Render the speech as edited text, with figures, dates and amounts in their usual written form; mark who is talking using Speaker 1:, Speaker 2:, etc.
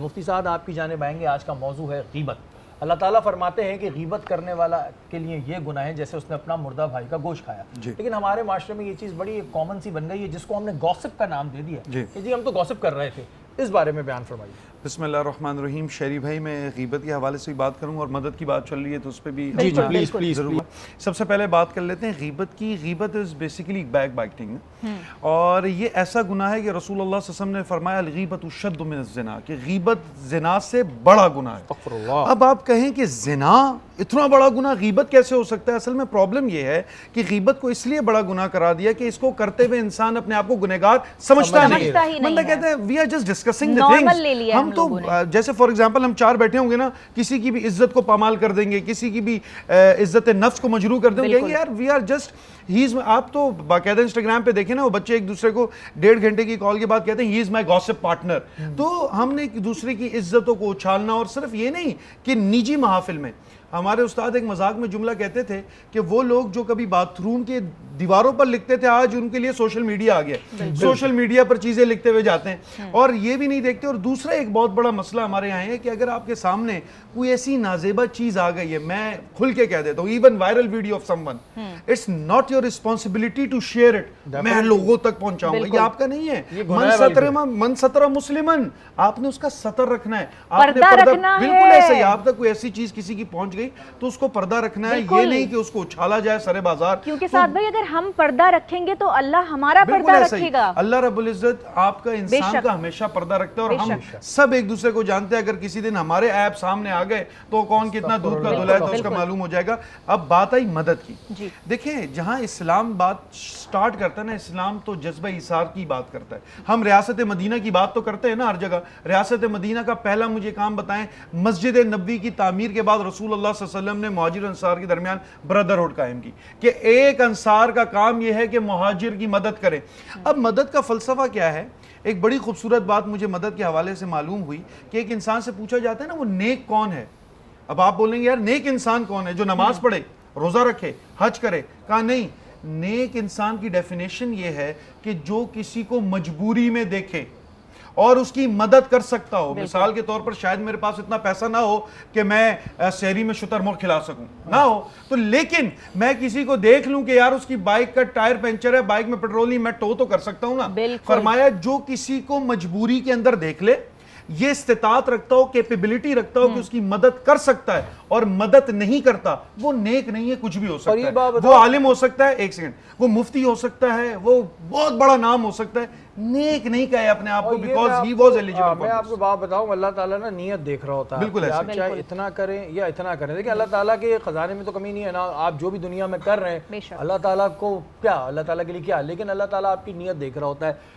Speaker 1: مفتی صاحب آپ کی جانب آئیں گے. آج کا موضوع ہے غیبت. اللہ تعالیٰ فرماتے ہیں کہ غیبت کرنے والا کے لیے یہ گناہ ہے جیسے اس نے اپنا مردہ بھائی کا گوشت کھایا. لیکن ہمارے معاشرے میں یہ چیز بڑی کامن سی بن گئی ہے جس کو ہم نے گوسپ کا نام دے دیا کہ جی ہم تو گوسپ کر رہے تھے. اس بارے میں بیان فرمائیے.
Speaker 2: بسم اللہ الرحمن الرحیم. شہری بھائی میں غیبت کے حوالے سے بھی بات کروں اور مدد کی بات چل رہی ہے تو اس پہ بھی
Speaker 1: پلیز
Speaker 2: ضرور. سب سے پہلے بات کر لیتے ہیں غیبت کی. غیبت از بیسیکلی بیک بائٹنگ, اور یہ ایسا گناہ ہے کہ رسول اللہ صلی اللہ علیہ وسلم نے فرمایا الغیبت اشد من الزنا, کہ غیبت زنا سے بڑا گناہ ہے. اب آپ کہیں کہ زنا اتنا بڑا گناہ غیبت کیسے ہو سکتا ہے؟ اصل میں پرابلم یہ ہے کہ غیبت کو اس لیے بڑا گناہ کرا دیا کہ اس کو کرتے ہوئے انسان اپنے آپ کو گنہگار سمجھتا نہیں ہے. بندہ کہتا ہے we are just discussing the things. ہم تو جیسے فار ایگزامپل ہم چار بیٹھے ہوں گے نا, کسی کی بھی عزت کو پامال کر دیں گے, کسی کی بھی عزت نفس کو مجروح کر دیں گے, یار وی آر جسٹ آپ تو باقاعدہ انسٹاگرام پہ دیکھیں نا, وہ بچے ایک دوسرے کو 1.5 گھنٹے کی کال کے بعد کہتے ہیں ہی از مائی گوسپ پارٹنر. تو ہم نے ایک دوسرے کی عزتوں کو اچھالنا, اور صرف یہ نہیں کہ نجی محافل میں. ہمارے استاد ایک مذاق میں جملہ کہتے تھے کہ وہ لوگ جو کبھی باتھ روم کے دیواروں پر لکھتے تھے آج ان کے لیے سوشل میڈیا آ گیا, سوشل میڈیا پر چیزیں لکھتے ہوئے جاتے ہیں اور یہ بھی نہیں دیکھتے. اور دوسرا ایک بہت بڑا مسئلہ ہمارے یہاں ہے کہ اگر آپ کے سامنے کوئی ایسی نازیبہ چیز آ گئی ہے, میں کھل کے کہہ دیتا ہوں, even viral video of someone, it's not your responsibility to share it. میں لوگوں تک پہنچاؤں گا, یہ آپ کا نہیں ہے. من ستر مسلمن, آپ نے اس کا ستر رکھنا ہے, آپ نے پردہ, بالکل ایسا ہی. آپ تک کوئی ایسی چیز کسی کی پہنچ گئی تو اس کو پردہ رکھنا ہے, یہ نہیں کہ اس کو اچھالا جائے سرے بازار.
Speaker 3: کیونکہ سعد بھائی اگر ہم پردہ رکھیں گے تو اللہ ہمارا پردہ رکھے گا.
Speaker 2: اللہ رب العزت آپ کا انسان کا ہمیشہ پردہ رکھتا ہے, اور ہم سب ایک دوسرے کو جانتے ہیں. اگر کسی دن ہمارے ایپ سامنے آ گئے تو کون کتنا دودھ کا دھلا ہے تو اس کا معلوم ہو جائے گا. اب بات آئی مدد کی. دیکھیں جہاں اسلام بات سٹارٹ کرتا ہے نا, اسلام تو جذبہ ایثار کی بات کرتا ہے. ہم ریاست مدینہ کی بات تو کرتے ہیں نا ہر جگہ. ریاست مدینہ کا پہلا مجھے کام بتائیں, مسجد نبوی کی تعمیر کے بعد رسول اللہ صلی اللہ علیہ وسلم نے مہاجر انصار کے درمیان برادرہڈ قائم کی کہ ایک انصار کا کام یہ ہے کہ مہاجر کی مدد کرے. اب مدد کا فلسفہ کیا ہے؟ ایک بڑی خوبصورت بات مجھے مدد کے حوالے سے معلوم ہوئی کہ ایک انسان سے پوچھا جاتا ہے نا وہ نیک کون ہے. اب آپ بولیں گے یار نیک انسان کون ہے؟ جو نماز پڑھے, روزہ رکھے, حج کرے. کہا نہیں, نیک انسان کی ڈیفینیشن یہ ہے کہ جو کسی کو مجبوری میں دیکھے اور اس کی مدد کر سکتا ہو. مثال کے طور پر شاید میرے پاس اتنا پیسہ نہ ہو کہ میں سحری میں شتر مرغ کھلا سکوں, نہ ہو تو, لیکن میں کسی کو دیکھ لوں کہ یار اس کی بائک کا ٹائر پنچر ہے, بائک میں پیٹرول نہیں, میں ٹو تو کر سکتا ہوں نا. فرمایا جو کسی کو مجبوری کے اندر دیکھ لے, یہ استطاعت رکھتا ہو, کیپیبلٹی رکھتا ہو کہ اس کی مدد کر سکتا ہے اور مدد نہیں کرتا, وہ نیک نہیں ہے. کچھ بھی ہو سکتا ہے, وہ عالم ہو سکتا ہے, ایک سیکنڈ, وہ مفتی ہو سکتا ہے, وہ بہت بڑا نام ہو سکتا ہے, نیک نہیں کہے اپنے آپ کو بیکاز ہی واز ایلیجیبل.
Speaker 1: میں آپ کو بات بتاؤں, اللہ تعالیٰ نا نیت دیکھ رہا ہوتا ہے. بالکل, آپ چاہے اتنا کریں یا اتنا کریں. دیکھیں اللہ تعالیٰ کے خزانے میں تو کمی نہیں ہے نا, آپ جو بھی دنیا میں کر رہے ہیں اللہ تعالیٰ کو کیا, اللہ تعالیٰ کے لیے کیا, لیکن اللہ تعالیٰ آپ کی نیت دیکھ رہا ہوتا ہے.